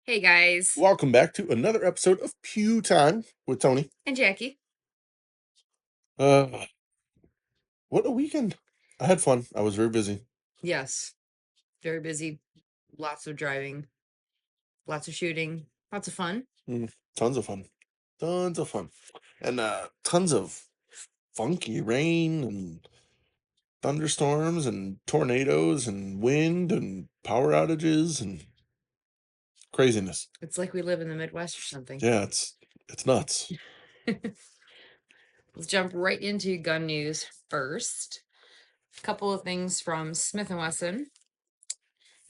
Hey guys. Welcome back to another episode of Pew Time with Tony. And Jackie. Uh, what a weekend! I had fun. I was very busy. Yes. Very busy. Lots of driving. Lots of shooting. Lots of fun. Tons of fun. Tons of fun. And tons of funky rain and thunderstorms and tornadoes and wind and power outages and craziness. It's like we live in the Midwest or something. Yeah, it's nuts. Let's jump right into gun news first. A couple of things from Smith & Wesson.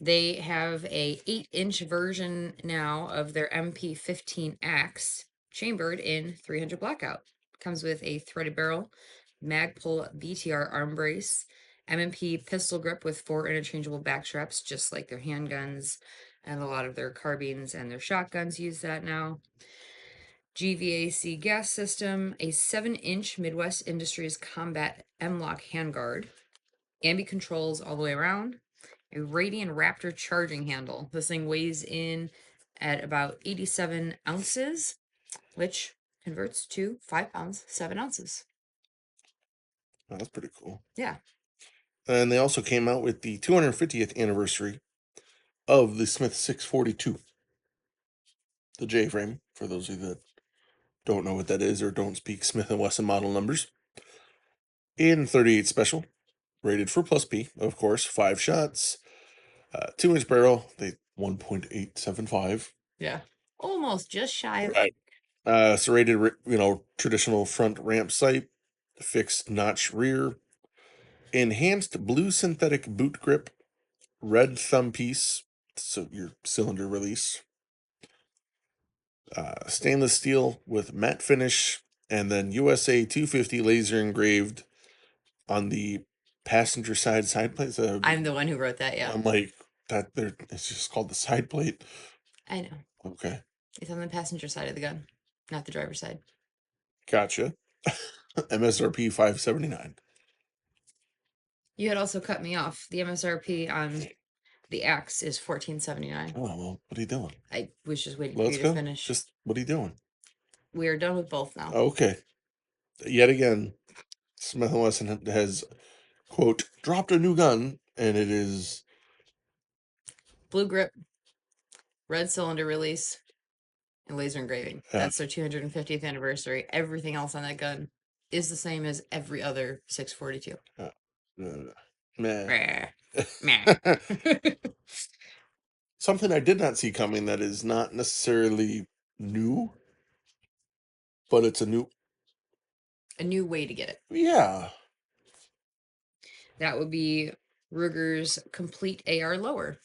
They have a 8-inch version now of their MP15X chambered in 300 blackout. Comes with a threaded barrel, Magpul BTR arm brace, M&P pistol grip with 4 interchangeable back straps, just like their handguns, and a lot of their carbines and their shotguns use that now. GVAC gas system, a 7-inch Midwest Industries Combat M-Lock handguard, ambi controls all the way around, a Radian Raptor charging handle. This thing weighs in at about 87 ounces, which converts to 5 pounds, 7 ounces. Oh, that's pretty cool. Yeah. And they also came out with the 250th anniversary of the Smith 642, the J frame, for those of you that don't know what that is or don't speak Smith & Wesson model numbers. In 38 special, rated for plus P, of course, 5 shots, 2-inch barrel, they 1.875. Yeah. Almost just shy of Right. Serrated, traditional front ramp sight, fixed notch rear, enhanced blue synthetic boot grip, red thumb piece, so your cylinder release, stainless steel with matte finish, and then USA 250 laser engraved on the passenger side plate. I'm the one who wrote that, yeah. I'm like, that there, it's just called the side plate. I know. Okay, It's on the passenger side of the gun, not the driver's side. gotcha. MSRP 579. You had also cut me off. The MSRP on the X is $14.79. Oh well, what are you doing? I was just waiting for Let's you to go. finish. Just what are you doing? We are done with both now. Okay. Yet again, Smith & Wesson has, quote, dropped a new gun, and it is Blue grip, red cylinder release, and laser engraving. That's their 250th anniversary. Everything else on that gun is the same as every other 642. meh. Meh. Something I did not see coming that is not necessarily new, but it's a new way to get it. Yeah. That would be Ruger's complete AR lower.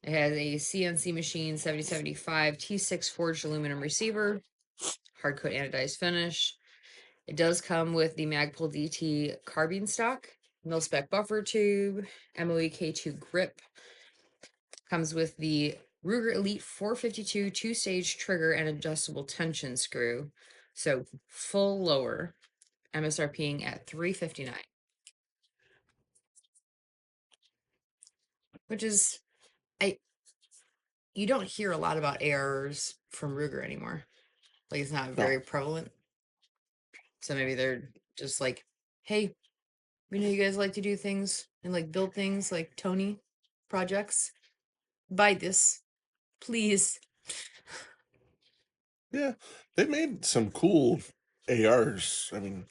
It has a CNC machine 7075 T6 forged aluminum receiver, hard coat anodized finish. It does come with the Magpul DT carbine stock, mil-spec buffer tube, MOE K2 grip. Comes with the Ruger Elite 452 two-stage trigger and adjustable tension screw. So full lower, MSRPing at $359. Which is, you don't hear a lot about ARs from Ruger anymore. Like, it's not very prevalent. So maybe they're just like, hey, we know you guys like to do things and like build things like Tony projects. Buy this, please. Yeah, they made some cool ARs. I mean,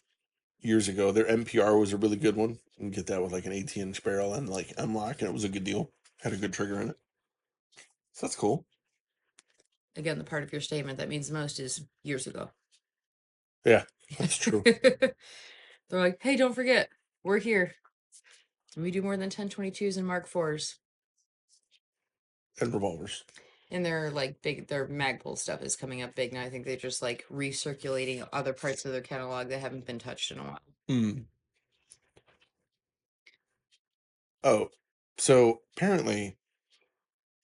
years ago, their MPR was a really good one. You can get that with like an 18-inch barrel and like M-Lock, and it was a good deal. Had a good trigger in it. So that's cool. Again, the part of your statement that means most is years ago. Yeah, that's true. They're like, hey, don't forget, we're here. We do more than 1022s and Mark IVs. And revolvers. And their like big, their Magpul stuff is coming up big now. I think they're just like recirculating other parts of their catalog that haven't been touched in a while. Oh, so apparently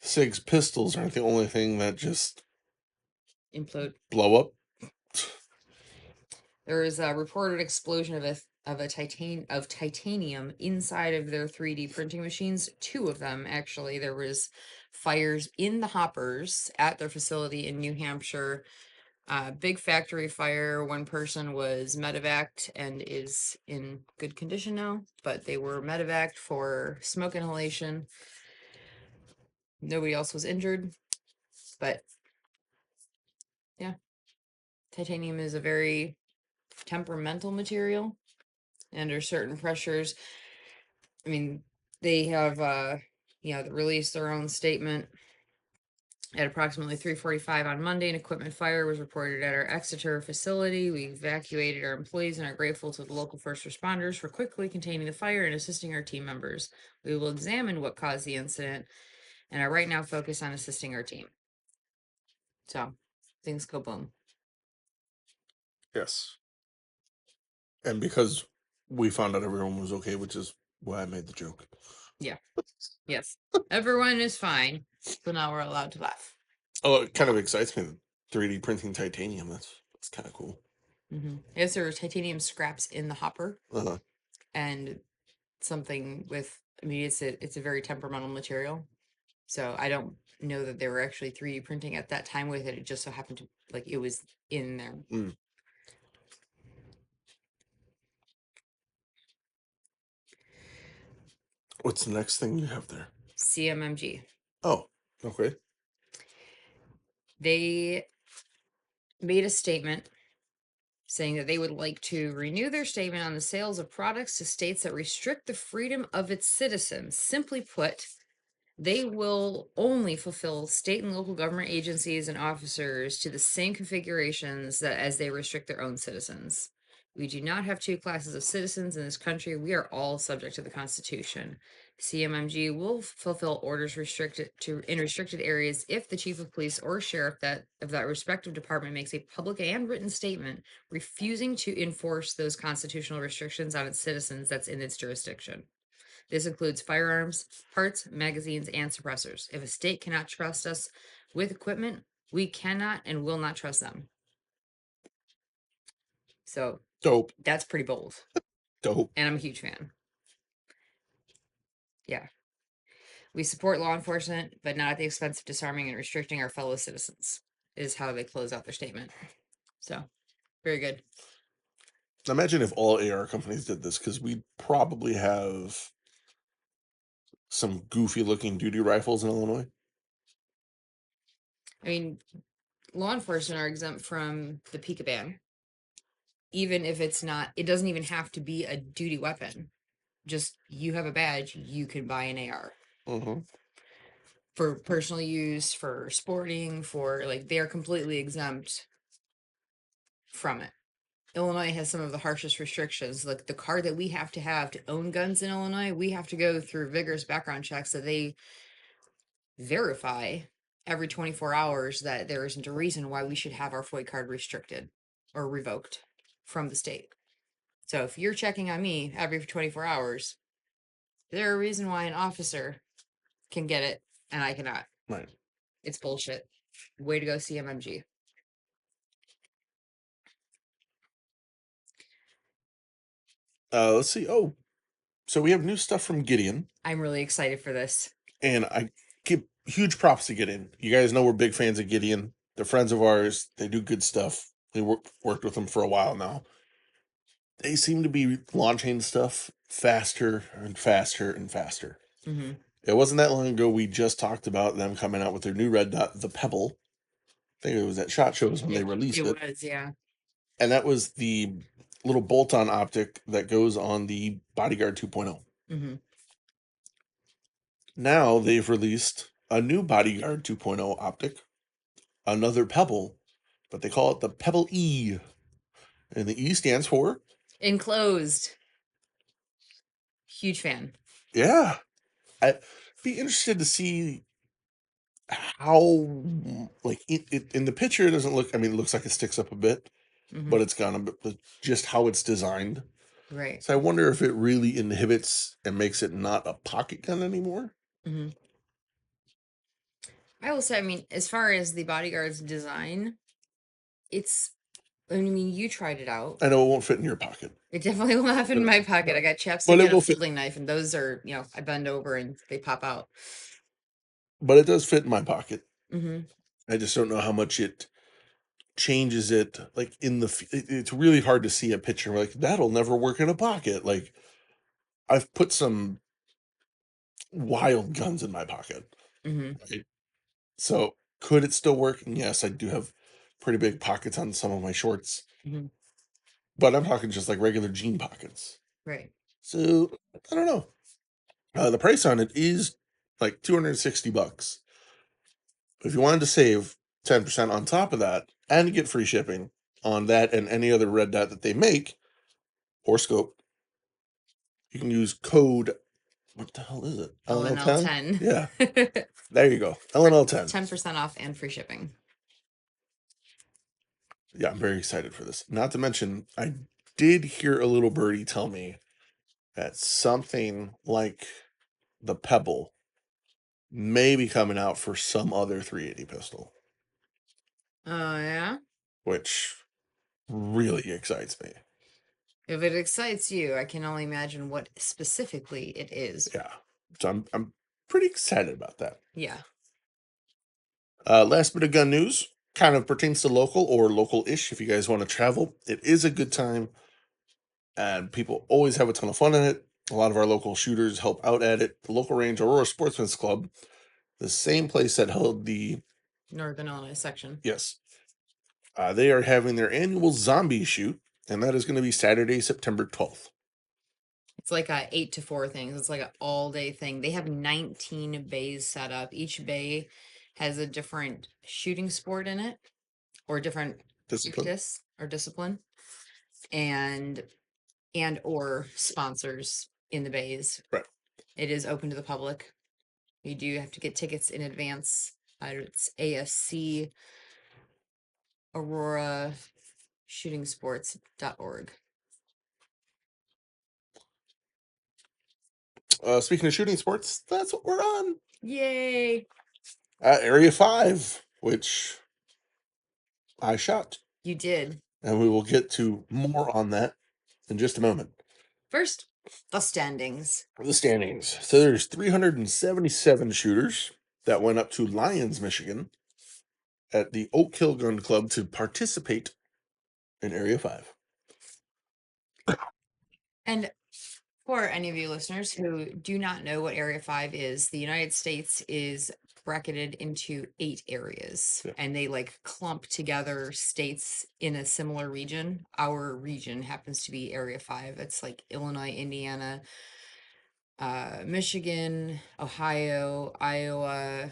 SIG's pistols aren't the only thing that just implode, blow up. There is a reported explosion of titanium inside of their 3D printing machines. 2 of them, actually. There was fires in the hoppers at their facility in New Hampshire. Big factory fire. One person was medevaced and is in good condition now, but they were medevaced for smoke inhalation. Nobody else was injured, but yeah, titanium is a very temperamental material under certain pressures. I mean, they have, released their own statement. At approximately 3:45 on Monday, an equipment fire was reported at our Exeter facility. We evacuated our employees and are grateful to the local first responders for quickly containing the fire and assisting our team members. We will examine what caused the incident and are right now focused on assisting our team. So, things go boom. Yes. And because we found out everyone was okay, which is why I made the joke. Yeah. Yes. Everyone is fine. So now we're allowed to laugh. Oh, it kind of excites me. 3D printing titanium. That's kind of cool. Yes, there are titanium scraps in the hopper, Uh-huh. and something with. I mean, it's a very temperamental material, so I don't know that they were actually 3D printing at that time with it. It just so happened to it was in there. Mm. What's the next thing you have there? CMMG. Oh, okay. They made a statement saying that they would like to renew their statement on the sales of products to states that restrict the freedom of its citizens. Simply put, they will only fulfill state and local government agencies and officers to the same configurations that as they restrict their own citizens. We do not have two classes of citizens in this country. We are all subject to the Constitution. CMMG will fulfill orders restricted to in restricted areas if the chief of police or sheriff of that respective department makes a public and written statement refusing to enforce those constitutional restrictions on its citizens that's in its jurisdiction. This includes firearms, parts, magazines, and suppressors. If a state cannot trust us with equipment, we cannot and will not trust them. So Dope. that's pretty bold. Dope. And I'm a huge fan. Yeah. We support law enforcement, but not at the expense of disarming and restricting our fellow citizens, is how they close out their statement. So, very good. Imagine if all AR companies did this, because we'd probably have some goofy looking duty rifles in Illinois. I mean, law enforcement are exempt from the PICA ban, even if it doesn't even have to be a duty weapon. Just you have a badge, you can buy an AR. Mm-hmm. For personal use, for sporting, for they are completely exempt from it. Illinois has some of the harshest restrictions. Like the card that we have to own guns in Illinois, we have to go through vigorous background checks that they verify every 24 hours that there isn't a reason why we should have our FOID card restricted or revoked from the state. So if you're checking on me every 24 hours, is there a reason why an officer can get it and I cannot? Right. It's bullshit. Way to go, CMMG. Let's see. Oh, so we have new stuff from Gideon, I'm really excited for this. and I give huge props to Gideon. You guys know we're big fans of Gideon. They're friends of ours. They do good stuff. We worked with them for a while now. They seem to be launching stuff faster and faster and faster. Mm-hmm. It wasn't that long ago we just talked about them coming out with their new red dot, the Pebble. I think it was at SHOT Shows when they released it. It was, yeah. And that was the little bolt-on optic that goes on the Bodyguard 2.0. Mm-hmm. Now they've released a new Bodyguard 2.0 optic, another Pebble, but they call it the Pebble E. And the E stands for? Enclosed. Huge fan. Yeah. I'd be interested to see how, like, in the picture, it doesn't look, I mean, it looks like it sticks up a bit, Mm-hmm. but it's gone a bit, just how it's designed. Right. So I wonder if it really inhibits and makes it not a pocket gun anymore. Mm-hmm. I will say, I mean, as far as the Bodyguard's design, I mean, you tried it out. I know it won't fit in your pocket. It definitely will not fit in my pocket. I got But chapstick it and a will fit. folding knife, and those are, I bend over and they pop out. but it does fit in my pocket. Mm-hmm. I just don't know how much it changes it. Like it's really hard to see a picture like that'll never work in a pocket. Like I've put some wild guns in my pocket, Mm-hmm. right? So could it still work? And yes, I do have pretty big pockets on some of my shorts, Mm-hmm. but I'm talking just like regular jean pockets. Right. So I don't know. The price on it is like $260. If you wanted to save 10% on top of that and get free shipping on that and any other red dot that they make or scope, you can use code. What the hell is it? LNL LNL10? 10. Yeah, there you go. LNL10. 10% off and free shipping. Yeah, I'm very excited for this. Not to mention, I did hear a little birdie tell me that something like the Pebble may be coming out for some other 380 pistol, Oh, yeah? which really excites me. If it excites you, I can only imagine what specifically it is. Yeah, so I'm pretty excited about that. Yeah. Last bit of gun news kind of pertains to local or local-ish. If you guys want to travel, it is a good time, and people always have a ton of fun in it. A lot of our local shooters help out at it. The local range Aurora Sportsman's Club, the same place that held the Northern Illinois section. yes, they are having their annual zombie shoot, and that is going to be Saturday, September 12th. It's like a 8 to 4 thing. It's like an all day thing. They have 19 bays set up. Each bay has a different shooting sport in it or different Discipline. practice or discipline and or sponsors in the bays. Right. It is open to the public. You do have to get tickets in advance. It's ASC Aurora Shooting Sports.org. Speaking of shooting sports, that's what we're on. Yay! Area 5, which I shot. You did. And we will get to more on that in just a moment. First, the standings. The standings. So there's 377 shooters that went up to Lyons, Michigan at the Oak Hill Gun Club to participate in Area 5. And for any of you listeners who do not know what Area 5 is, the United States is bracketed into 8 areas, Yeah. and they like clump together states in a similar region. Our region happens to be Area 5. It's like Illinois, Indiana, Michigan, Ohio, Iowa,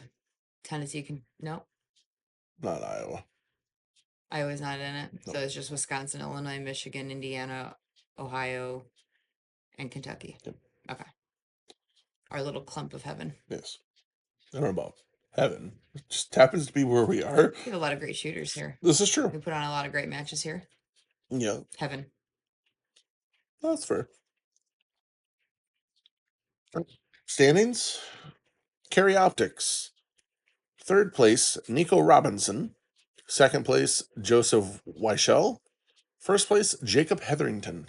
Tennessee. No, Not Iowa. Iowa's not in it. No. So it's just Wisconsin, Illinois, Michigan, Indiana, Ohio, and Kentucky. Yep. Okay. Our little clump of heaven. Yes. I don't know about heaven. It just happens to be where we are. We have a lot of great shooters here. This is true. We put on a lot of great matches here. Yeah. Heaven. That's fair. Standings. Carry Optics. Third place, Nico Robinson. Second place, Joseph Weichel. First place, Jacob Hetherington.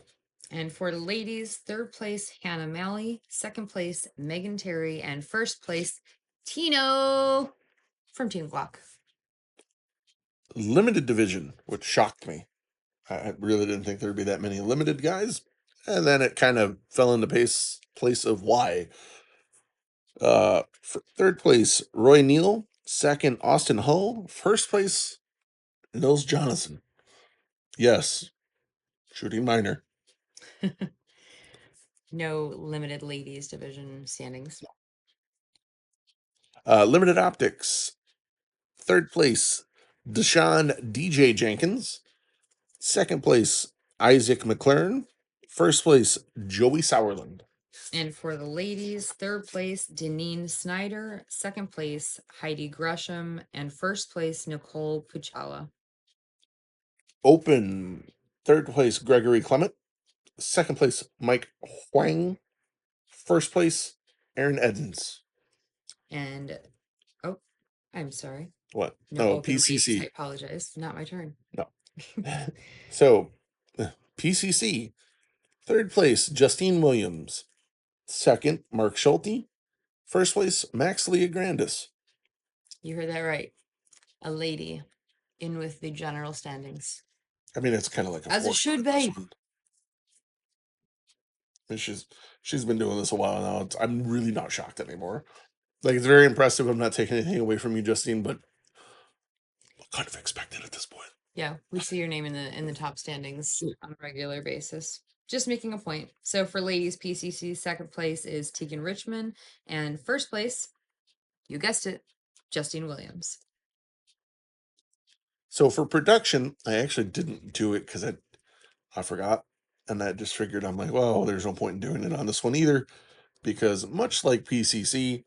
And for the ladies, third place, Hannah Malley. Second place, Megan Terry. And first place, Tino from Team Glock. Limited division, which shocked me. I really didn't think there'd be that many limited guys. And then it kind of fell into place of why. Third place, Roy Neal. Second, Austin Hull. First place, Nils Jonathan. Yes, shooting minor. No limited ladies division standings. Limited Optics. Third place, Deshaun DJ Jenkins. Second place, Isaac McLaren. First place, Joey Sauerland. And for the ladies, third place, Deneen Snyder. Second place, Heidi Gresham. And first place, Nicole Puchala. Open. Third place, Gregory Clement. Second place, Mike Huang. First place, Aaron Edens. And, oh, I'm sorry. What? No, No, open race. PCC. I apologize. Not my turn. No. So, PCC. Third place, Justine Williams. Second, Mark Schulte. First place, Max Leograndis. You heard that right. A lady in with the general standings. I mean, it's kind of like a As it force. should This be. one. And she's been doing this a while now. I'm really not shocked anymore. Like, it's very impressive. I'm not taking anything away from you, Justine, but I kind of expected at this point. Yeah, we see your name in the top standings on a regular basis. Just making a point. So for ladies PCC, second place is Tegan Richmond, and first place, you guessed it, Justine Williams. So for production, I actually didn't do it because I forgot. And I just figured, I'm like, well, there's no point in doing it on this one either. Because much like PCC,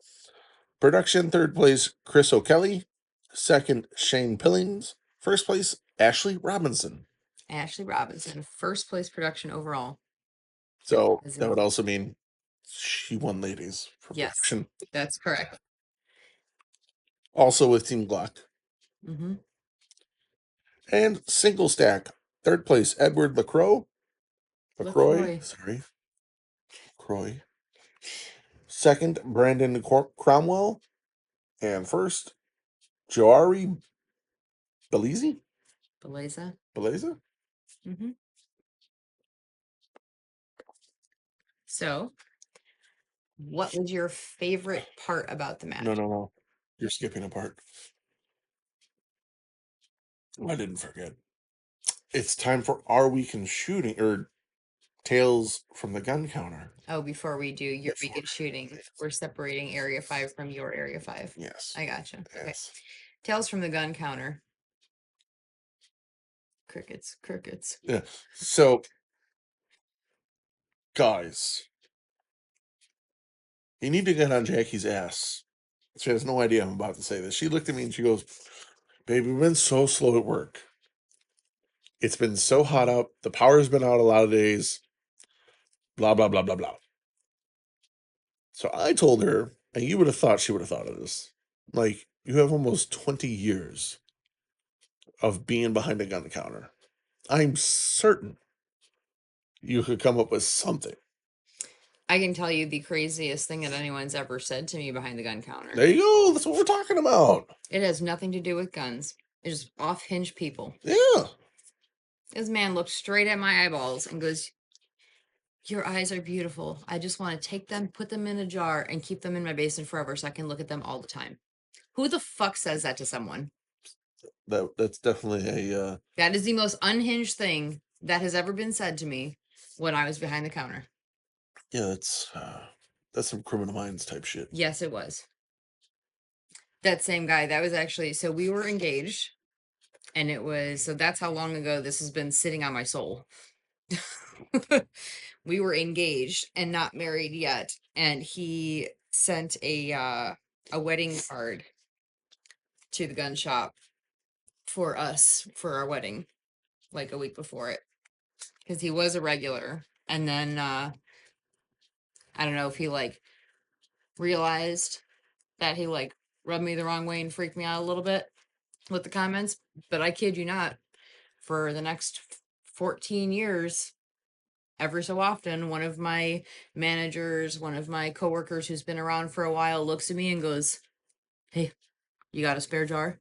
production, third place, Chris O'Kelly. Second, Shane Pillings. First place, Ashley Robinson. Ashley Robinson, first place production overall. So As that in, would also mean she won ladies for yes, production. that's correct. Also with Team Glock. Mm-hmm. And single stack, third place, Edward LaCroix. LaCroix, LaCroix. sorry. LaCroix. Second, Brandon Cromwell. And first, Joari Belize? Beleza. Beleza? Mm-hmm. So, what was your favorite part about the match? No. You're skipping a part. I didn't forget. It's time for Our Week in Shooting, or Tales from the Gun Counter. Oh, before we do your Before. weekend shooting, we're separating Area 5 from your Area 5. Yes. I gotcha. Okay. Yes. Tales from the Gun Counter. Crickets, crickets. Yeah. So, guys, you need to get on Jackie's ass. She has no idea I'm about to say this. She looked at me and she goes, "Babe, we've been so slow at work. It's been so hot out. The power's been out a lot of days. Blah, blah, blah, blah, blah." So I told her, and you would have thought she would have thought of this. Like, you have almost 20 years of being behind a gun counter. I'm certain you could come up with something. I can tell you the craziest thing that anyone's ever said to me behind the gun counter. There you go. That's what we're talking about. It has nothing to do with guns. It's just off-hinge people. Yeah. This man looked straight at my eyeballs and goes, "Your eyes are beautiful. I just want to take them, put them in a jar, and keep them in my basement forever so I can look at them all the time." Who the fuck says that to someone? That's definitely a That is the most unhinged thing that has ever been said to me when I was behind the counter. yeah, that's some Criminal Minds type shit. Yes, it was. That same guy, that was actually, so we were engaged, and it was, so that's how long ago this has been sitting on my soul. We were engaged and not married yet, and he sent a wedding card to the gun shop for us for our wedding, like a week before it, because he was a regular. And then I don't know if he like realized that he like rubbed me the wrong way and freaked me out a little bit with the comments, but I kid you not, for the next 14 years, every so often, one of my managers, one of my coworkers who's been around for a while looks at me and goes, "Hey, you got a spare jar?"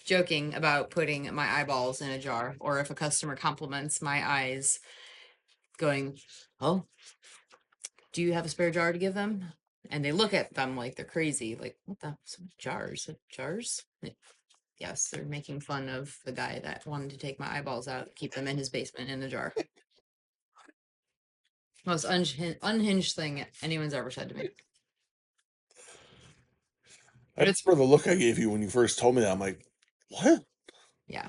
Joking about putting my eyeballs in a jar, or if a customer compliments my eyes, going, "Oh, do you have a spare jar to give them?" And they look at them like they're crazy, like, "What the jars? Jars?" Yes, they're making fun of the guy that wanted to take my eyeballs out, keep them in his basement in a jar. Most unhinged thing anyone's ever said to me. I just for the look I gave you when you first told me that, I'm like, what? Yeah.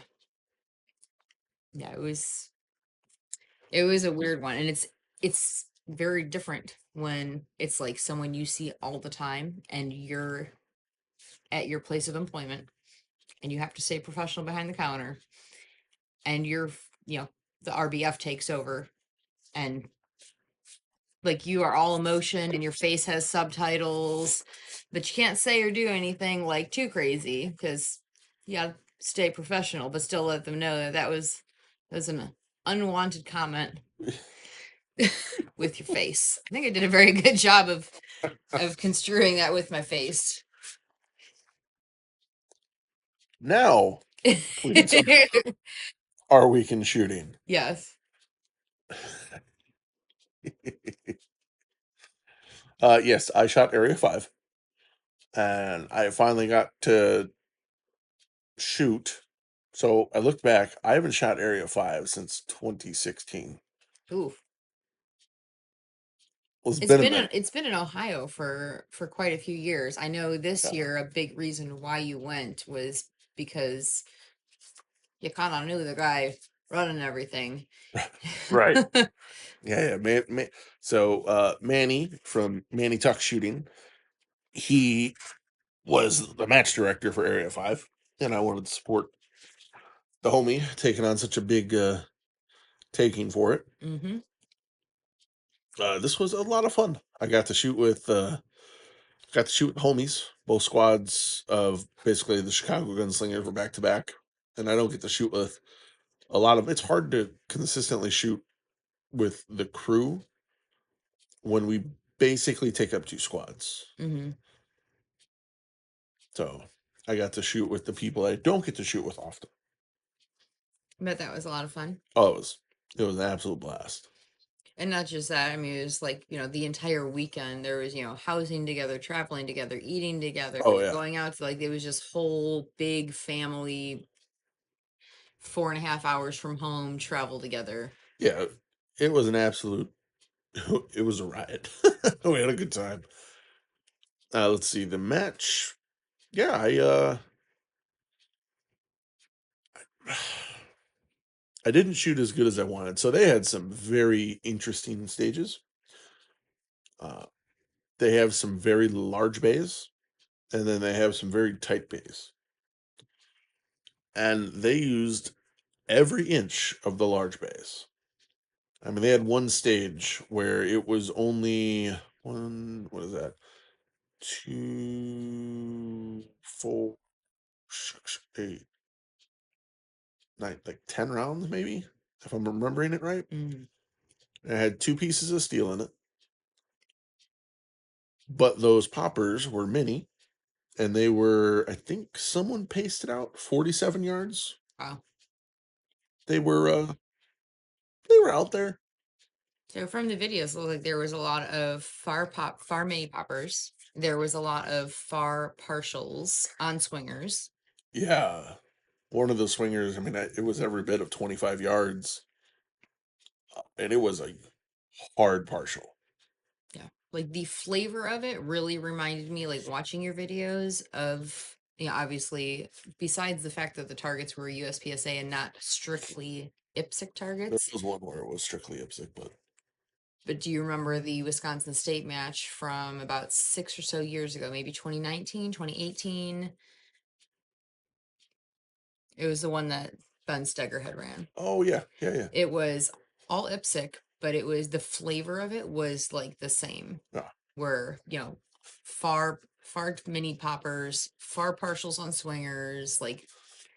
Yeah, it was a weird one, and it's very different when it's like someone you see all the time and you're at your place of employment and you have to stay professional behind the counter, and the RBF takes over, and like you are all emotion and your face has subtitles, but you can't say or do anything like too crazy because you gotta stay professional, but still let them know that that was an unwanted comment with your face. I think I did a very good job of construing that with my face. Now please our weekend shooting. Yes. Yes, I shot Area 5, and I finally got to shoot. So I looked back, I haven't shot Area 5 since 2016. Ooh. Well, it's been a minute. It's been in Ohio for quite a few years. I know this Yeah. year a big reason why you went was because you kind of knew the guy running everything. Right. Yeah, so Manny from Manny Tuck Shooting, he was the match director for Area 5, and I wanted to support the homie taking on such a big taking for it. Mm-hmm. This was a lot of fun. I got to shoot with homies. Both squads of basically the Chicago Gunslingers were back to back, and I don't get to shoot with a lot of. It's hard to consistently shoot with the crew when we basically take up 2 squads. Mm-hmm. So I got to shoot with the people I don't get to shoot with often. But that was a lot of fun. Oh, it was an absolute blast. And not just that, I mean, it was like, the entire weekend there was, housing together, traveling together, eating together, Oh yeah, going out to like, it was just whole big family, 4.5 hours from home, travel together. yeah. It was an absolute. It was a riot. We had a good time. Let's see the match. Yeah, I didn't shoot as good as I wanted. So they had some very interesting stages. Uh, they have some very large bays, and then they have some very tight bays. And they used every inch of the large bays. I mean, they had one stage where it was only what is that? Two, four, six, eight, nine, like 10 rounds, maybe, if I'm remembering it right. Mm. It had 2 pieces of steel in it, but those poppers were mini, and they were, I think someone pasted out 47 yards. Wow. They were, they were out there. So from the videos, it looked like there was a lot of far mini poppers. There was a lot of far partials on swingers. Yeah. One of the swingers, I mean, it was every bit of 25 yards, and it was a hard partial. Yeah. Like the flavor of it really reminded me, like watching your videos of, obviously, besides the fact that the targets were USPSA and not strictly IPSC There targets. was one where it was strictly IPSC, but But do you remember the Wisconsin State match from about 6 or so years ago, maybe 2019, 2018? It was the one that Ben Steger had ran. oh yeah, yeah, yeah. It was all IPSC, but it was the flavor of it was like the same. Yeah. Where, far mini poppers, far partials on swingers, like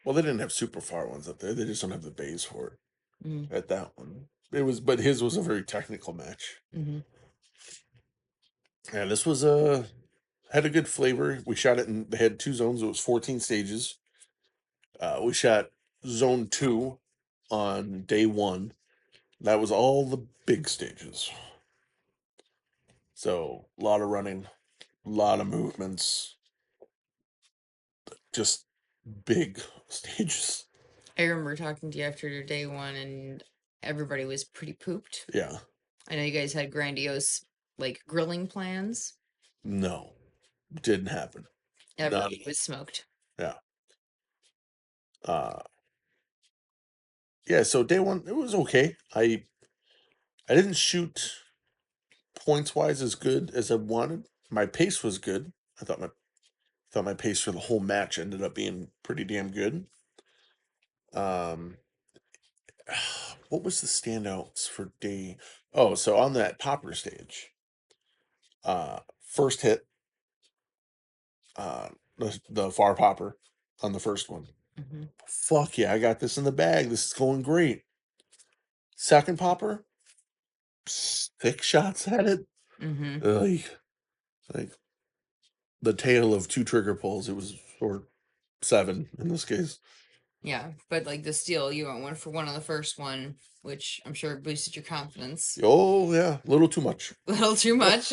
Well, they didn't have super far ones up there. They just don't have the bays for it mm, at that one. It was, but his was a very technical match. mm-hmm. And this was had a good flavor. We shot it in. They had 2 zones. It was 14 stages. We shot zone 2 on day 1. That was all the big stages. So a lot of running, a lot of movements, just big stages. I remember talking to you after your day one and everybody was pretty pooped. Yeah. I know you guys had grandiose like grilling plans. No, didn't happen. Everybody was smoked. Yeah. Uh, yeah. So day 1, it was okay. I didn't shoot points wise as good as I wanted. My pace was good. I thought my pace for the whole match ended up being pretty damn good. Um, what was the standouts for day? Oh, so on that popper stage, first hit, the far popper on the first one. Mm-hmm. Fuck yeah, I got this in the bag. This is going great. Second popper, 6 shots at it. Mm-hmm. Like the tale of 2 trigger pulls. It was, or 7 in this case. Yeah, but like the steel, you went 1 for 1 on the first one, which I'm sure boosted your confidence Oh yeah, a little too much. a little too much.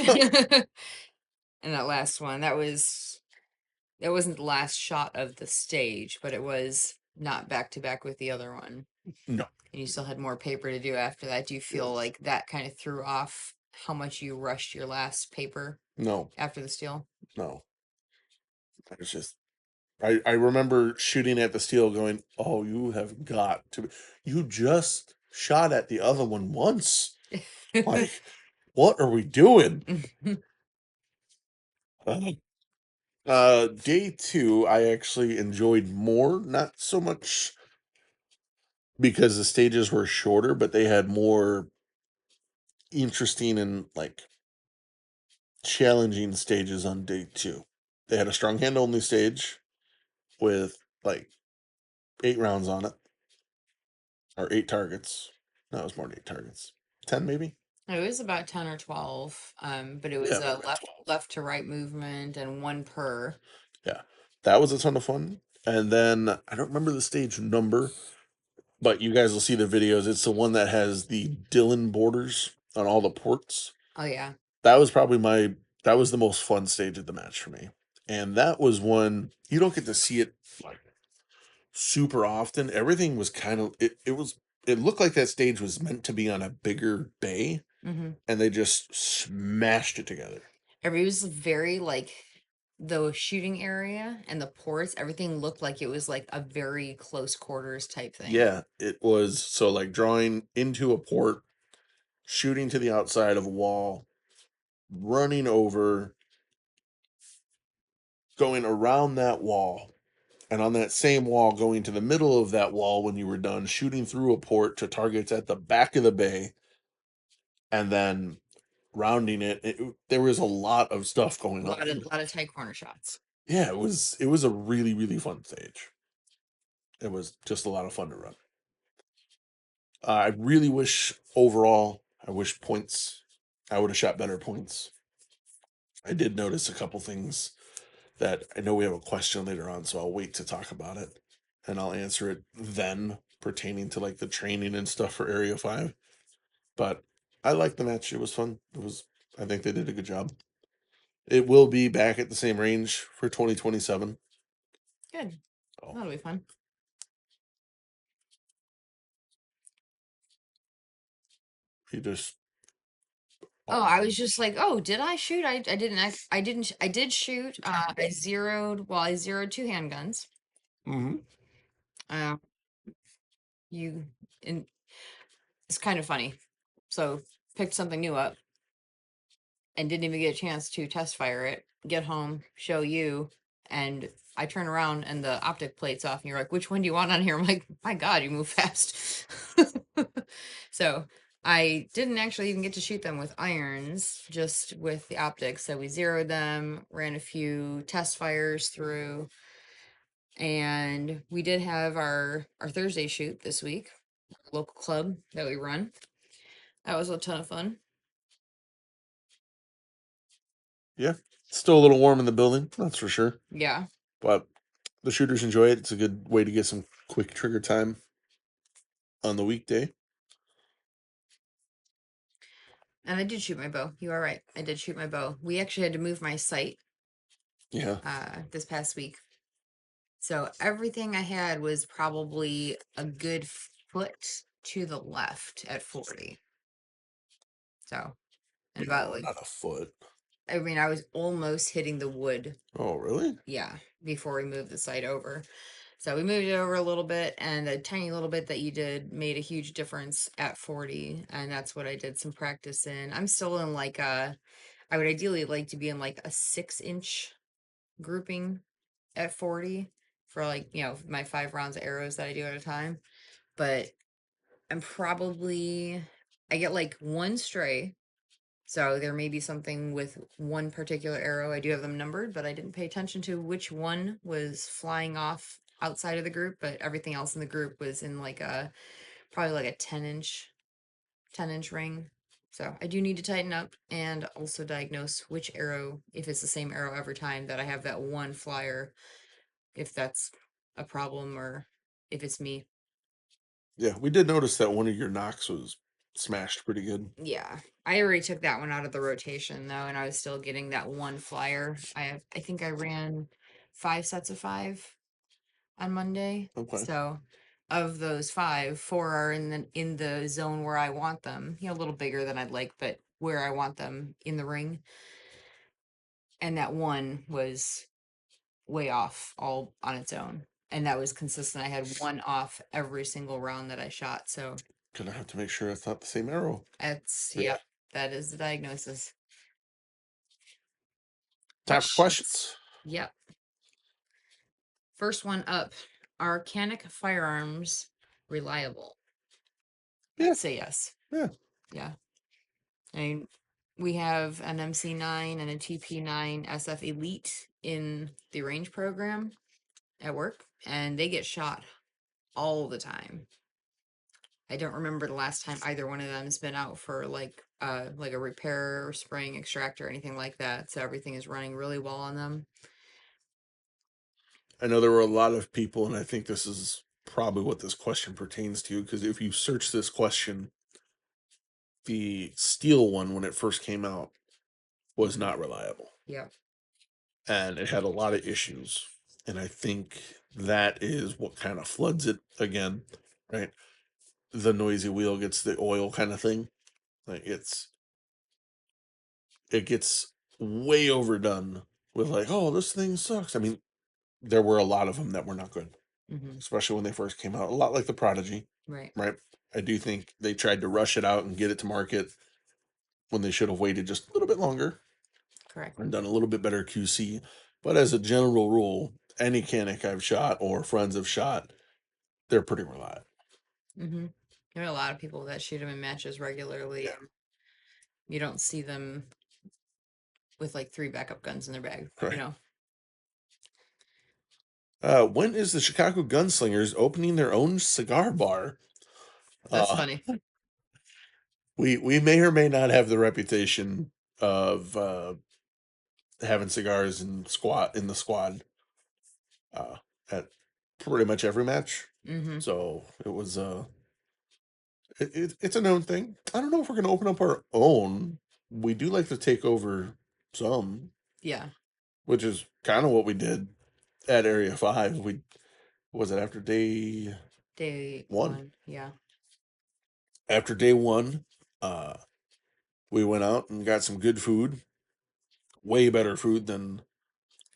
And that last one, that wasn't the last shot of the stage, but it was not back to back with the other one. No. And you still had more paper to do after that. Do you feel Yes. like that kind of threw off how much you rushed your last paper No. after the steel? No. It's just I remember shooting at the steel going, "Oh, you have got to you just shot at the other one once. Like, what are we doing?" Uh, Day 2 I actually enjoyed more, not so much because the stages were shorter, but they had more interesting and like challenging stages on day 2. They had a strong hand only stage with like 8 rounds on it, or 8 targets. No, it was more than 8 targets. 10 maybe? It was about 10 or 12, but it was Yeah, it might a have been 12. left to right movement and one per. Yeah. That was a ton of fun. And then I don't remember the stage number, but you guys will see the videos. It's the one that has the Dylan borders on all the ports. Oh yeah. That was probably that was the most fun stage of the match for me. And that was one you don't get to see it like super often. Everything was kind of it looked like that stage was meant to be on a bigger bay, Hmm. and they just smashed it together. It was very like the shooting area and the ports, everything looked like it was like a very close quarters type thing. Yeah, it was so like drawing into a port, shooting to the outside of a wall, running over, going around that wall, and on that same wall, going to the middle of that wall when you were done, shooting through a port to targets at the back of the bay, and then rounding it. There was a lot of stuff going on. A lot of tight corner shots. Yeah, it was a really really fun stage. It was just a lot of fun to run. I really wish overall, I wish points. I would have shot better points. I did notice a couple things that I know we have a question later on, so I'll wait to talk about it, and I'll answer it then pertaining to like the training and stuff for Area 5. But I liked the match. It was fun. I think they did a good job. It will be back at the same range for 2027. Good. Oh, That'll be fun. you just Oh, I was just like, oh, did I shoot? I didn't. I didn't. I did shoot. I zeroed 2 handguns. hmm Uh, you, and it's kind of funny. So picked something new up and didn't even get a chance to test fire it, get home, show you, and I turn around and the optic plate's off, and you're like, which one do you want on here? I'm like, my God, you move fast. So I didn't actually even get to shoot them with irons, just with the optics. So we zeroed them, ran a few test fires through, and we did have our Thursday shoot this week, local club that we run. That was a ton of fun. yeah, still a little warm in the building, that's for sure. Yeah. But the shooters enjoy it. It's a good way to get some quick trigger time on the weekday. And I did shoot my bow. You are right. I did shoot my bow. We actually had to move my sight Yeah, this past week. So everything I had was probably a good foot to the left at 40. So, and about no, like, not a foot. I mean, I was almost hitting the wood. Oh, really? Yeah, before we moved the sight over. So we moved it over a little bit, and the tiny little bit that you did made a huge difference at 40. And that's what I did some practice in. I'm still in like I would ideally like to be in like a 6-inch grouping at 40 for like, my 5 rounds of arrows that I do at a time. But I'm probably, I get like one stray. So there may be something with one particular arrow. I do have them numbered, but I didn't pay attention to which one was flying off outside of the group, but everything else in the group was in like probably like a 10-inch ring. So I do need to tighten up and also diagnose which arrow, if it's the same arrow every time, that I have that one flyer if that's a problem or if it's me. Yeah, we did notice that one of your knocks was smashed pretty good. Yeah. I already took that one out of the rotation though, and I was still getting that one flyer. I think I ran 5 sets of 5 on Monday. Okay. So of those 5, 4 are in the zone where I want them. A little bigger than I'd like, but where I want them in the ring. And that one was way off all on its own. And that was consistent. I had one off every single round that I shot. So Gonna have to make sure it's not the same arrow. that's, Yeah. yep, that is the diagnosis. Time for Questions. questions. Yep. First one up. Are Canic firearms reliable? Yeah. I'd say yes. Yeah. Yeah. I mean, we have an MC9 and a TP9 SF Elite in the range program at work, and they get shot all the time. I don't remember the last time either one of them has been out for like a repair or spraying extractor or anything like that. So everything is running really well on them. I know there were a lot of people, and I think this is probably what this question pertains to, because if you search this question, the steel one, when it first came out, was not reliable. Yep. And it had a lot of issues. And I think that is what kind of floods it again, right? The noisy wheel gets the oil kind of thing. Like it gets way overdone with like, oh, this thing sucks. I mean, there were a lot of them that were not good, Mm-hmm. especially when they first came out. A lot like the Prodigy, Right. right? I do think they tried to rush it out and get it to market when they should have waited just a little bit longer Correct. and done a little bit better QC. But as a general rule, any Canic I've shot or friends have shot, they're pretty reliable. Mm-hmm. There are a lot of people that shoot them in matches regularly, Yeah, and you don't see them with like 3 backup guns in their bag. right. When is the Chicago Gunslingers opening their own cigar bar? That's Uh, funny. we may or may not have the reputation of having cigars in the squad uh, at pretty much every match. Mm-hmm. So it was it's a known thing. I don't know if we're gonna open up our own. We do like to take over some, Yeah. which is kind of what we did at Area 5. We was it after day Day one. 1. Yeah. After day one, uh, we went out and got some good food. Way better food than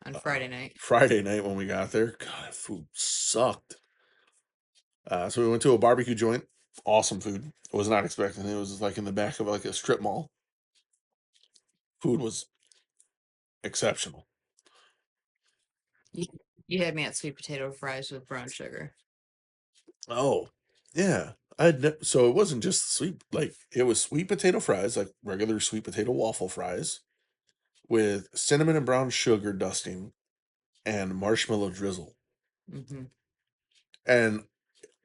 On Friday night. Friday night when we got there. God, that food sucked. So we went to a barbecue joint. Awesome food. I was not expecting it. It was like in the back of like a strip mall. Food was exceptional. You, you had me at sweet potato fries with brown sugar. Oh, yeah. So it wasn't just sweet, like it was sweet potato fries, like regular sweet potato waffle fries with cinnamon and brown sugar dusting and marshmallow drizzle. Mm-hmm. And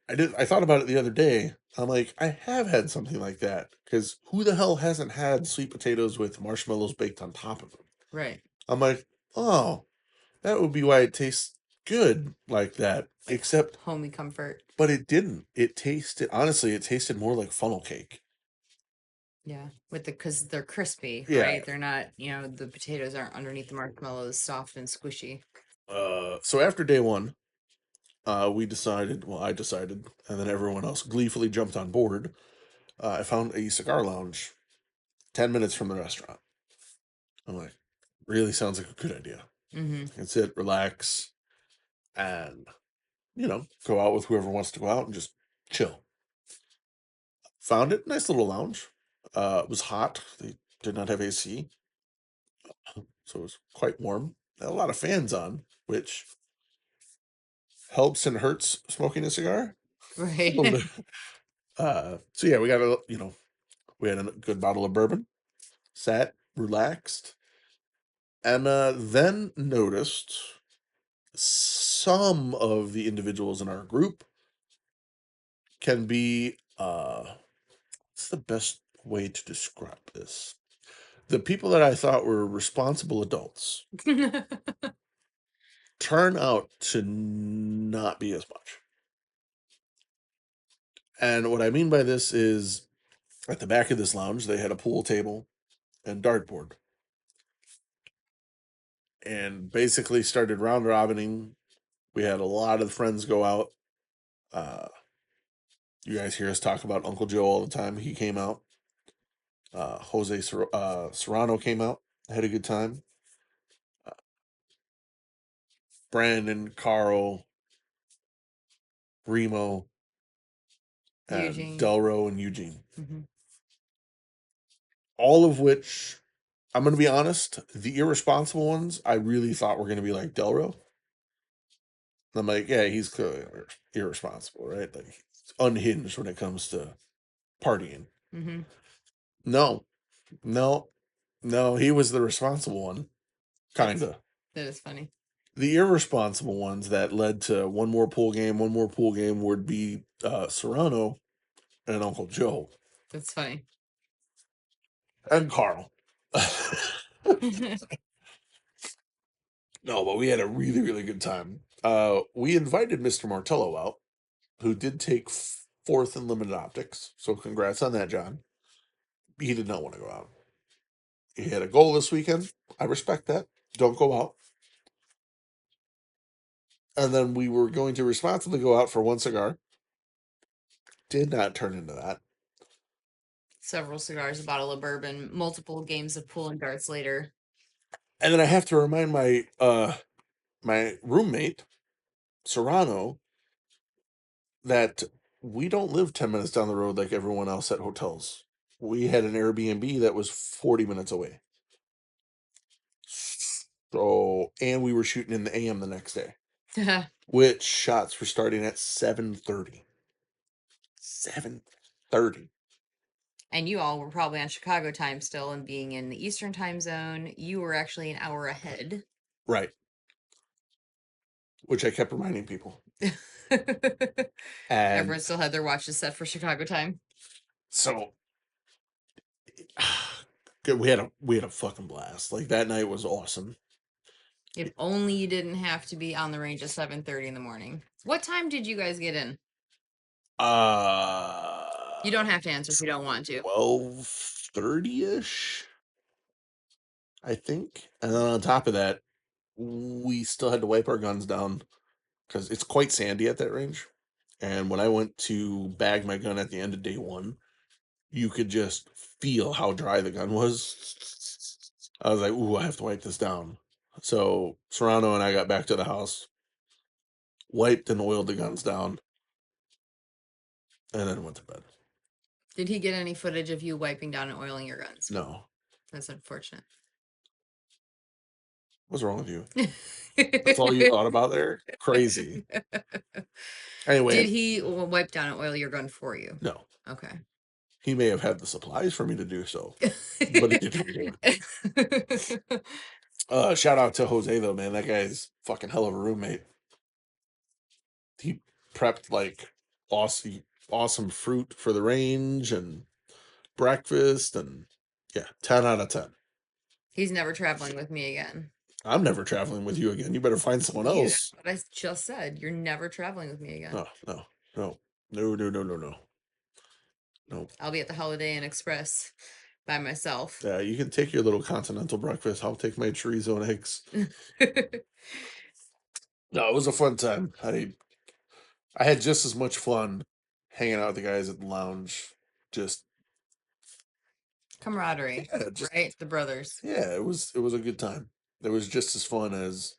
I thought about it the other day. I'm like, I have had something like that because who the hell hasn't had sweet potatoes with marshmallows baked on top of them? Right. I'm like, oh, that would be why it tastes good like that. Like Except, homey comfort. but it didn't. It tasted, honestly, it tasted more like funnel cake. Yeah. Because they're crispy, Yeah. right? They're not, the potatoes aren't underneath the marshmallows, soft and squishy. So after day one, we decided, well, I decided, and then everyone else gleefully jumped on board. I found a cigar lounge 10 minutes from the restaurant. I'm like, really sounds like a good idea. Mm-hmm. I can sit, relax, and, go out with whoever wants to go out and just chill. Found it, nice little lounge. It was hot. They did not have AC, so it was quite warm. Had a lot of fans on, which helps and hurts smoking a cigar. A little Right. bit. So yeah, we had a good bottle of bourbon, sat, relaxed, and then noticed some of the individuals in our group can be what's the best way to describe this? The people that I thought were responsible adults turn out to not be as much. And what I mean by this is at the back of this lounge, they had a pool table and dartboard. And basically started round robining. We had a lot of friends go out. You guys hear us talk about Uncle Joe all the time. He came out. Jose Serrano came out, had a good time. Brandon, Carl, Remo, and Eugene. Delro and Eugene. Mm-hmm. All of which, I'm going to be honest, the irresponsible ones, I really thought were going to be like Delro. I'm like, yeah, he's clearly irresponsible, right? Like, he's unhinged when it comes to partying. Mm-hmm. No, no, no, he was the responsible one, kind of. That is funny. The irresponsible ones that led to one more pool game would be Serrano and Uncle Joe That's funny. and Carl. No, but we had a really, really good time. We invited Mr. Martello out, who did take fourth in limited optics. So congrats on that, John. He did not want to go out. He had a goal this weekend. I respect that. Don't go out. And then we were going to responsibly go out for one cigar. Did not turn into that. Several cigars, a bottle of bourbon, multiple games of pool and darts later. And then I have to remind my roommate, Serrano, that we don't live 10 minutes down the road like everyone else at hotels. We had an Airbnb that was 40 minutes away. So, and we were shooting in the AM the next day, which shots were starting at 7:30. 7:30. And you all were probably on Chicago time still, and being in the Eastern time zone, you were actually an hour ahead. Right. Which I kept reminding people. And everyone still had their watches set for Chicago time. So we had a fucking blast. Like, that night was awesome. If only you didn't have to be on the range at 7:30 in the morning. What time did you guys get in? You don't have to answer if you don't want to. 12:30ish, I think. And then on top of that, we still had to wipe our guns down because it's quite sandy at that range. And when I went to bag my gun at the end of day one, you could just feel how dry the gun was. I was like, ooh, I have to wipe this down. So Serrano and I got back to the house, wiped and oiled the guns down, and then went to bed. Did he get any footage of you wiping down and oiling your guns? No. That's unfortunate. What's wrong with you? That's all you thought about there? Crazy. Anyway. Did he wipe down and oil your gun for you? No. Okay. He may have had the supplies for me to do so, but he didn't do it. Shout out to Jose though, man. That guy's fucking hell of a roommate. He prepped like awesome fruit for the range and breakfast, and yeah, 10 out of 10. He's never traveling with me again. I'm never traveling with you again. You better find someone else. That's what I just said. You're never traveling with me again. No. No. I'll be at the Holiday Inn Express by myself. Yeah, you can take your little continental breakfast. I'll take my chorizo and eggs. No, it was a fun time. I had just as much fun hanging out with the guys at the lounge. Just camaraderie, right? The brothers. Yeah, it was a good time. It was just as fun as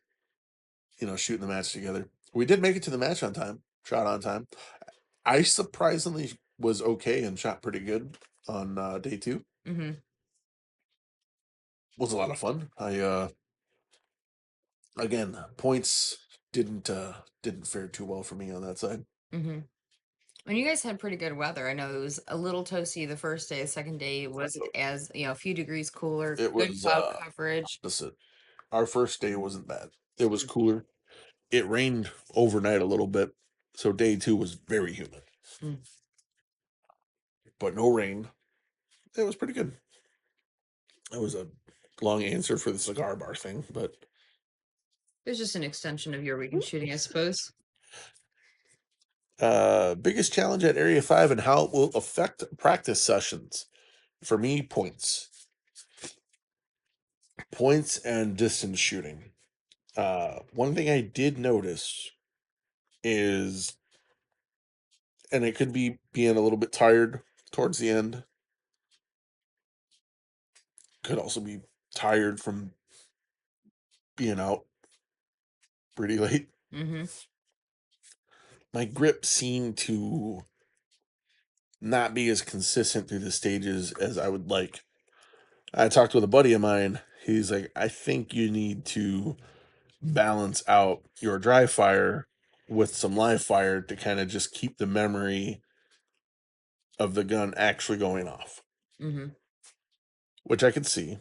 shooting the match together. We did make it to the match on time, shot on time. I surprisingly was okay and shot pretty good on day 2. Mm-hmm. Was a lot of fun. I again, points didn't fare too well for me on that side. Mm-hmm. And you guys had pretty good weather. I know it was a little toasty the first day. The second day wasn't as a few degrees cooler. It Good was cloud coverage. opposite. Our first day wasn't bad. It was cooler. It rained overnight a little bit, so day 2 was very humid. But no rain. It was pretty good. That was a long answer for the cigar bar thing, but It's just an extension of your weekend shooting, I suppose. Biggest challenge at Area 5 and how it will affect practice sessions. For me, points. Points and distance shooting. One thing I did notice is, and it could be being a little bit tired towards the end, could also be tired from being out pretty late. Mm-hmm. My grip seemed to not be as consistent through the stages as I would like. I talked with a buddy of mine. He's like, I think you need to balance out your dry fire with some live fire to kind of just keep the memory of the gun actually going off, Mm-hmm. which I could see.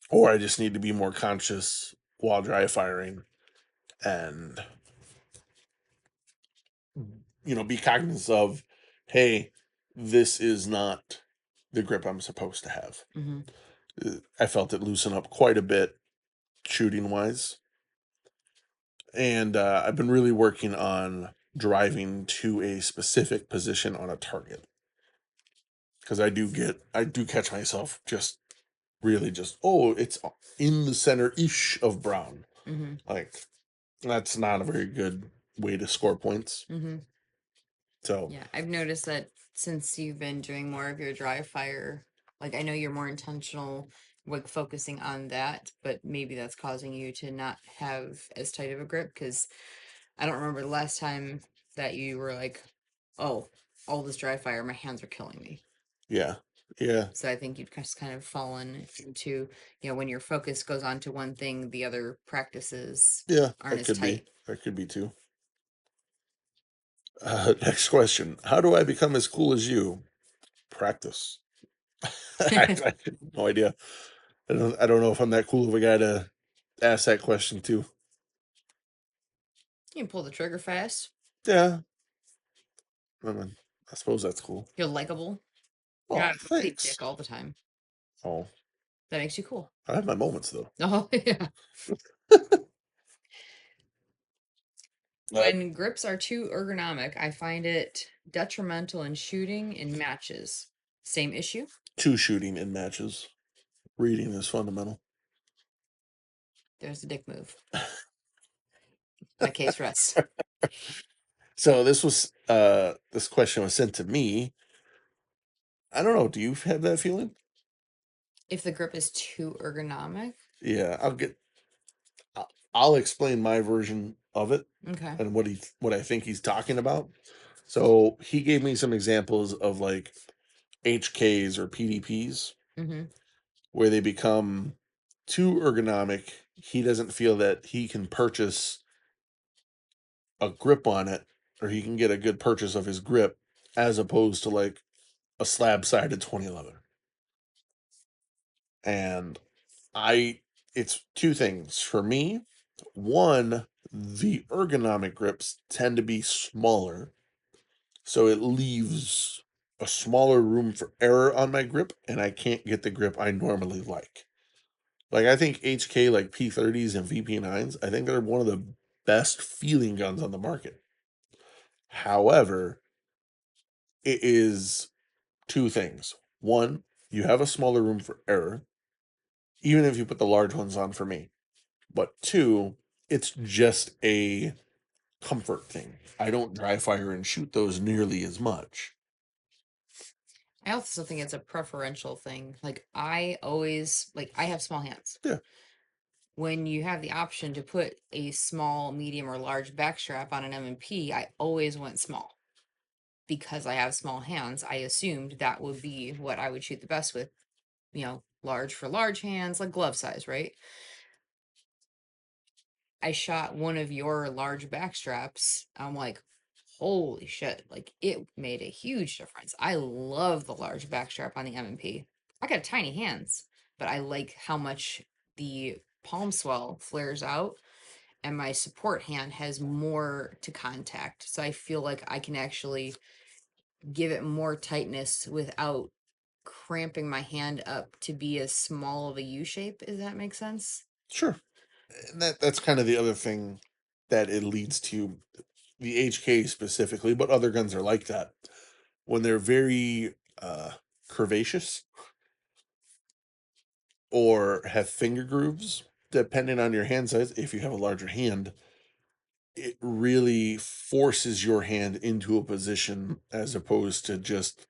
Or I just need to be more conscious while dry firing and, be cognizant of, hey, this is not the grip I'm supposed to have. Mm-hmm. I felt it loosen up quite a bit shooting wise. And I've been really working on driving to a specific position on a target. Because I do catch myself just really just, oh, it's in the center ish of brown. Mm-hmm. Like, that's not a very good way to score points. Mm-hmm. So, Yeah, I've noticed that since you've been doing more of your dry fire, like I know you're more intentional with focusing on that, but maybe that's causing you to not have as tight of a grip because I don't remember the last time that you were like, oh, all this dry fire, my hands are killing me. yeah. Yeah. So I think you've just kind of fallen into, when your focus goes on to one thing, the other practices Yeah. aren't That as could be. tight. That could be too. Next question. How do I become as cool as you? Practice. I have no idea. I don't know if I'm that cool of a guy to ask that question too. You can pull the trigger fast. Yeah. I mean, I suppose that's cool. You're likable. You're Oh, not a complete thanks. dick all the time. Oh, That makes you cool. I have my moments though. Oh, yeah. Uh, When grips are too ergonomic, I find it detrimental in shooting in matches. Same issue? two shooting in matches. Reading is fundamental. There's the dick move. My case rests. So this question was sent to me. I don't know. Do you have that feeling? If the grip is too ergonomic, Yeah, I'll explain my version of it okay. and what I think he's talking about. So he gave me some examples of like HKs or PDPs Mm-hmm. where they become too ergonomic. He doesn't feel that he can purchase a grip on it, or he can get a good purchase of his grip as opposed to like a slab sided 2011. And I it's two things for me. One, the ergonomic grips tend to be smaller, so it leaves a smaller room for error on my grip, and I can't get the grip I normally like. Like I think HK like P30s and VP9s, I think they're one of the best feeling guns on the market. However, it is two things. One, you have a smaller room for error, even if you put the large ones on for me. But two, it's just a comfort thing. I don't dry fire and shoot those nearly as much. I also think it's a preferential thing. Like I have small hands. Yeah, When you have the option to put a small, medium, or large backstrap on an M&P, I always went small. Because I have small hands, I assumed that would be what I would shoot the best with, large for large hands, like glove size, right? I shot one of your large backstraps. I'm like, holy shit, like it made a huge difference. I love the large backstrap on the M&P. I got tiny hands, but I like how much the palm swell flares out and my support hand has more to contact. So I feel like I can actually give it more tightness without cramping my hand up to be as small of a U shape. Does that make sense? sure. And that's kind of the other thing that it leads to, the HK specifically, but other guns are like that. When they're very curvaceous or have finger grooves, depending on your hand size, if you have a larger hand, it really forces your hand into a position as opposed to just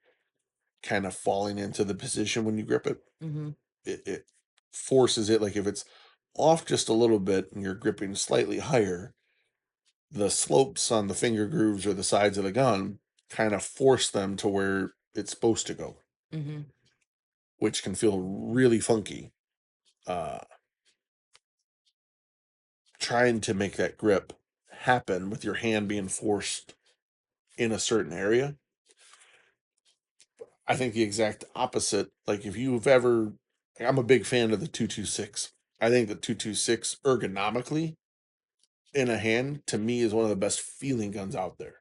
kind of falling into the position when you grip it. Mm-hmm. It forces it, like if it's off just a little bit and you're gripping slightly higher, the slopes on the finger grooves or the sides of the gun kind of force them to where it's supposed to go, Mm-hmm. which can feel really funky. Uh, Trying to make that grip happen with your hand being forced in a certain area. I think the exact opposite. Like if you've ever, I'm a big fan of the 226. I think the 226 ergonomically in a hand to me is one of the best feeling guns out there.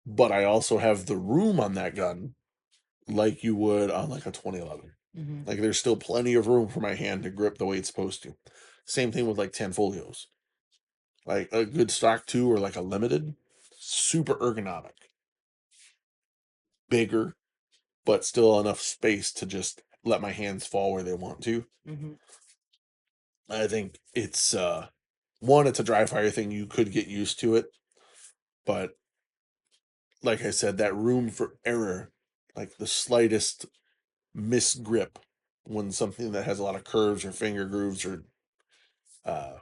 But I also have the room on that gun like you would on like a 2011. Mm-hmm. Like there's still plenty of room for my hand to grip the way it's supposed to. Same thing with like 10 folios. Like a good stock 2 or like a limited, super ergonomic. Bigger, but still enough space to just let my hands fall where they want to. Mm-hmm. I think it's one, it's a dry fire thing. You could get used to it, but like I said, that room for error, like the slightest misgrip when something that has a lot of curves or finger grooves or uh,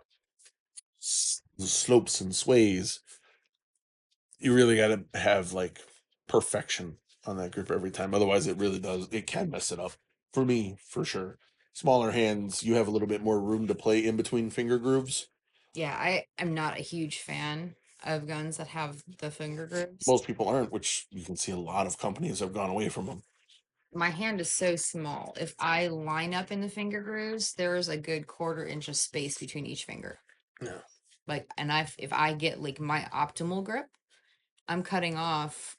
slopes and sways, you really got to have like perfection on that grip every time. Otherwise, it really does. It can mess it up for me, for sure. Smaller hands, you have a little bit more room to play in between finger grooves. Yeah, I am not a huge fan of guns that have the finger grooves. Most people aren't, which you can see a lot of companies have gone away from them. My hand is so small. If I line up in the finger grooves, there is a good 1/4 inch of space between each finger. Yeah. Like, and if I get like my optimal grip, I'm cutting off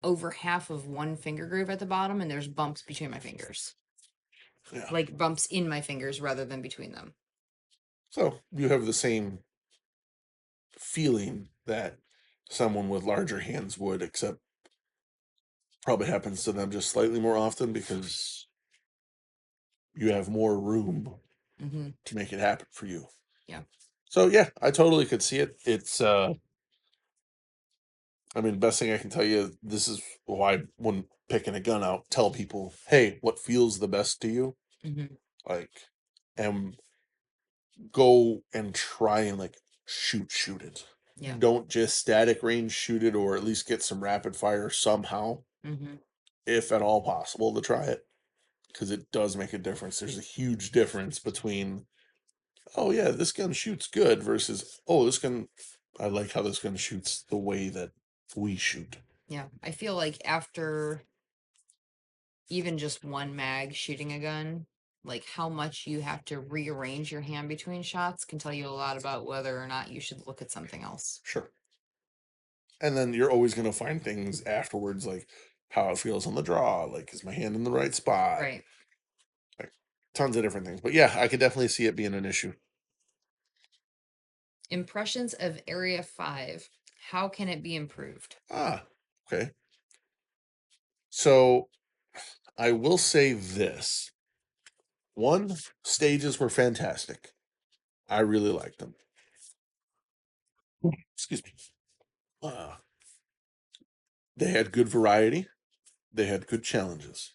over half of one finger groove at the bottom, and there's bumps between my fingers, Yeah. like bumps in my fingers rather than between them. So you have the same feeling that someone with larger hands would, except probably happens to them just slightly more often because you have more room Mm-hmm. to make it happen for you. Yeah. So yeah, I totally could see it. It's I mean, best thing I can tell you, this is why when picking a gun out, tell people, hey, what feels the best to you? Mm-hmm. Like, and go and try and like shoot it. Yeah. Don't just static range shoot it, or at least get some rapid fire somehow, Mm-hmm. if at all possible, to try it. Because it does make a difference. There's a huge difference between, oh yeah, this gun shoots good versus, oh, this gun, I like how this gun shoots the way that we shoot. Yeah. I feel like after even just one mag shooting a gun, like how much you have to rearrange your hand between shots can tell you a lot about whether or not you should look at something else. Sure. And then you're always going to find things afterwards, like how it feels on the draw, like is my hand in the right spot, Right. like tons of different things. But yeah, I could definitely see it being an issue. Impressions of Area 5. How can it be improved? Ah, okay. So I will say this. One, stages were fantastic. I really liked them. Excuse me. Uh, they had good variety. They had good challenges.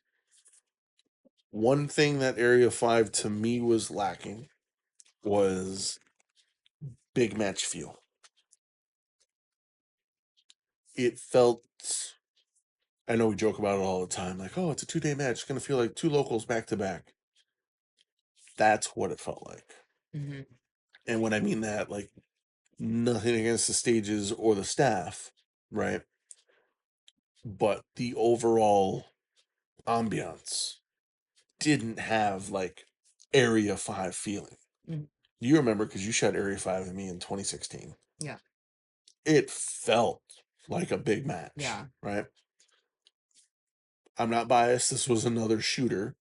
One thing that Area 5 to me was lacking was big match feel. It felt, I know we joke about it all the time, like, oh, it's a 2-day match. It's going to feel like two locals back to back. That's what it felt like. Mm-hmm. And when I mean that, like, nothing against the stages or the staff, right? But the overall ambiance didn't have like Area 5 feeling. Mm-hmm. You remember because you shot Area 5 with me in 2016. Yeah. It felt like a big match, Yeah. right? I'm not biased. This was another shooter.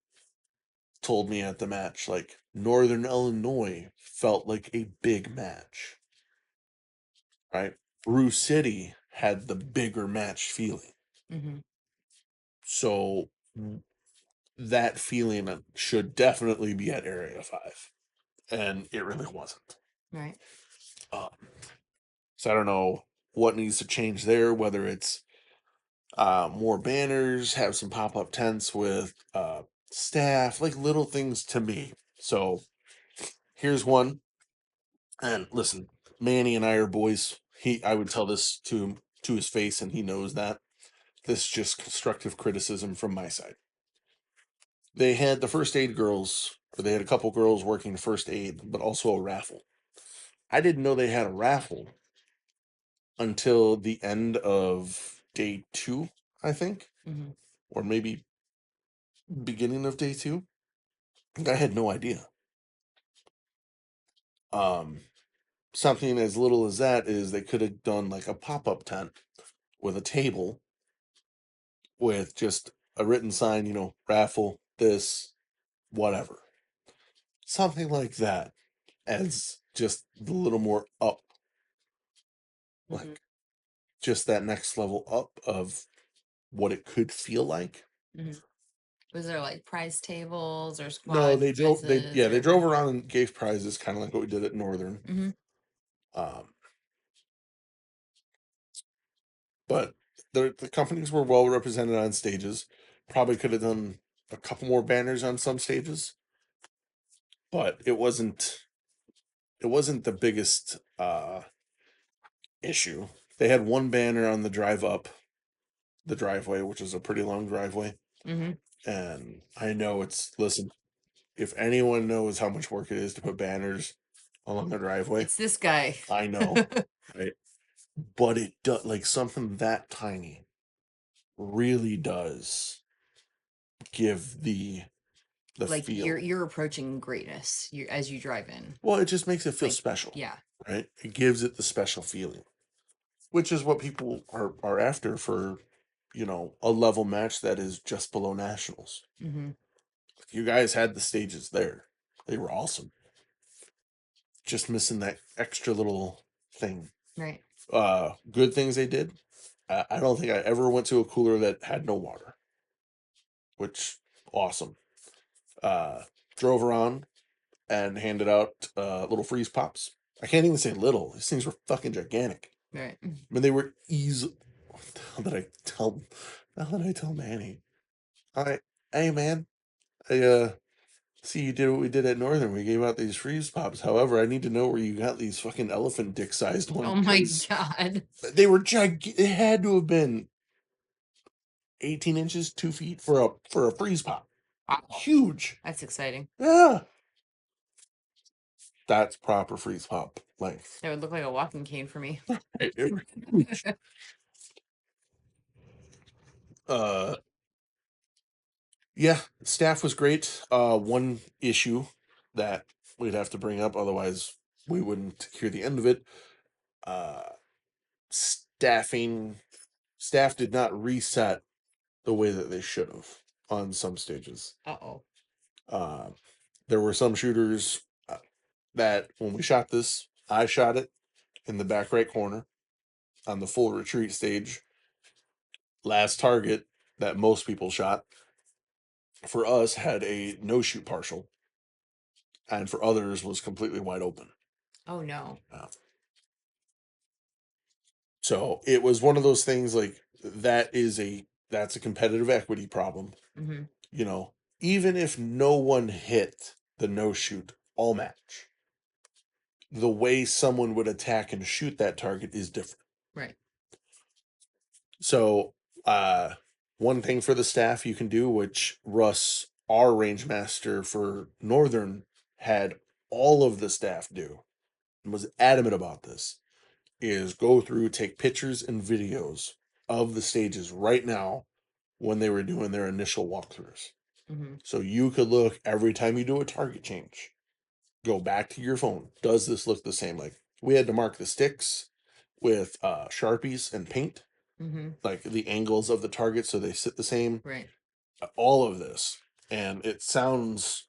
told me at the match, like, Northern Illinois felt like a big match, right? Brew City had the bigger match feeling. Mm-hmm. So that feeling should definitely be at Area 5. And it really wasn't. Right. Um, so I don't know what needs to change there, whether it's more banners, have some pop-up tents with staff, like little things to me. So here's one. And listen, Manny and I are boys. I would tell this to his face, and he knows that. This is just constructive criticism from my side. They had the first aid girls, or they had a couple girls working first aid, but also a raffle. I didn't know they had a raffle until the end of day 2, I think, Mm-hmm. or maybe beginning of day 2. I had no idea. Something as little as that is they could have done like a pop-up tent with a table with just a written sign, raffle, this, whatever. Something like that as just a little more up, Mm-hmm. like just that next level up of what it could feel like. Mm-hmm. Was there like prize tables or No, squad they drove. prizes They or? drove around and gave prizes, kind of like what we did at Northern. Mm-hmm. Um, but the companies were well represented on stages. Probably could have done a couple more banners on some stages, but it wasn't. It wasn't the biggest issue. They had one banner on the drive up the driveway, which is a pretty long driveway. Mm-hmm. And I know listen, if anyone knows how much work it is to put banners along the driveway, It's this guy. I know, right? But it does, like, something that tiny really does give the Like feel. you're approaching greatness as you drive in. Well, it just makes it feel Like, special, yeah. right? It gives it the special feeling, which is what people are after for, a level match that is just below nationals. Mm-hmm. You guys had the stages there. They were awesome. Just missing that extra little thing. Right. Good things they did. I don't think I ever went to a cooler that had no water, which awesome. Drove around and handed out little freeze pops. I can't even say little. These things were fucking gigantic. Right. I mean, they were easy. What the hell did I tell? How did I tell Manny? I, hey man, I see you did what we did at Northern. We gave out these freeze pops. However, I need to know where you got these fucking elephant dick sized ones. Oh my Because God. they were It had to have been 18 inches, 2 feet for a freeze pop. Wow. Huge. That's exciting. Yeah. That's proper freeze pop length. That would look like a walking cane for me. Huge. Uh, yeah, staff was great. One issue that we'd have to bring up, otherwise we wouldn't hear the end of it. Uh, staffing. Staff did not reset the way that they should have on some stages. Uh-oh. Uh, there were some shooters that when we shot this, I shot it in the back right corner on the full retreat stage. Last target that most people shot for us had a no shoot partial, and for others was completely wide open. Oh no. So it was one of those things like that's a competitive equity problem. Mm-hmm. Even if no one hit the no shoot all match, the way someone would attack and shoot that target is different. Right. So, one thing for the staff you can do, which Russ, our range master for Northern, had all of the staff do, and was adamant about this, is go through, take pictures and videos of the stages right now when they were doing their initial walkthroughs. Mm-hmm. So you could look every time you do a target change. Go back to your phone. Does this look the same? Like, we had to mark the sticks with Sharpies and paint, Mm-hmm. like the angles of the target so they sit the same. Right. All of this. And it sounds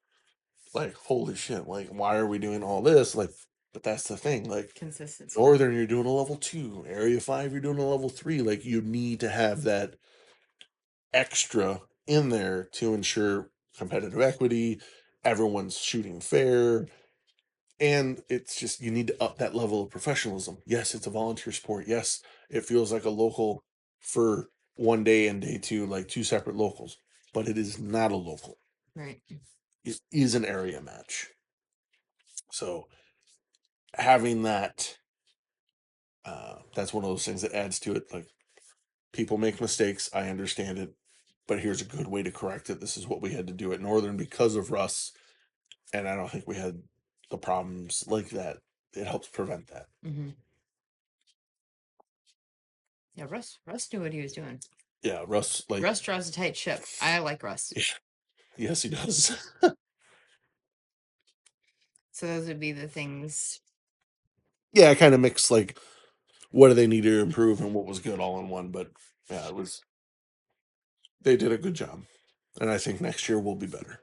like, holy shit, like, why are we doing all this? Like, but that's the thing, like, Consistency. Northern, you're doing a level 2, Area 5, you're doing a level 3. Like, you need to have that extra in there to ensure competitive equity, everyone's shooting fair, and it's just, you need to up that level of professionalism. Yes, it's a volunteer sport. Yes, it feels like a local for one day and day two, like two separate locals, but it is not a local. Right. It is an area match. So having that, that's one of those things that adds to it. Like, people make mistakes. I understand it, but here's a good way to correct it. This is what we had to do at Northern because of Russ. And I don't think we had the problems like that. It helps prevent that. Mm-hmm. Yeah, Russ knew what he was doing. Yeah, Russ, like, Russ draws a tight ship. I like Russ. yes, he does. So those would be the things. Yeah, I kind of mixed, like, what do they need to improve and what was good all in one. But yeah, they did a good job. And I think next year will be better.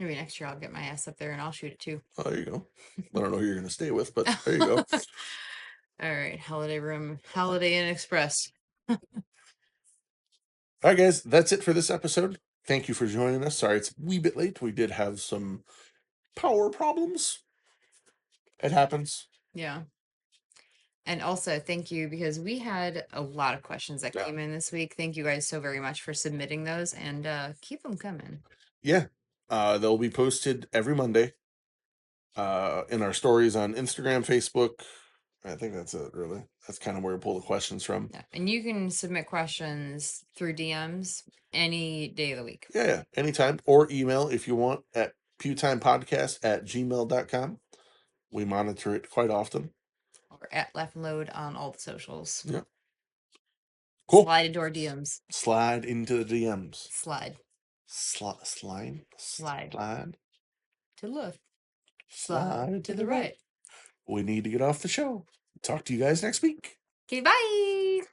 Maybe next year I'll get my ass up there and I'll shoot it too. Oh, there you go. I don't know who you're going to stay with, but there you go. All right, Holiday Room, Holiday Inn Express. All right, guys, that's it for this episode. Thank you for joining us. Sorry it's a wee bit late. We did have some power problems. It happens. Yeah. And also, thank you because we had a lot of questions that came in this week. Thank you guys so very much for submitting those and keep them coming. Yeah. They'll be posted every Monday in our stories on Instagram, Facebook. I think that's it, really. That's kind of where we pull the questions from. Yeah. And you can submit questions through DMs any day of the week. Yeah, anytime. Or email if you want at pewtimepodcast@gmail.com. We monitor it quite often. Or at Laugh and Load on all the socials. Yeah. Cool. Slide into our DMs. Slide into the DMs. Slide. Slide. Slide. To the left. Slide to the right. We need to get off the show. Talk to you guys next week. Okay, bye.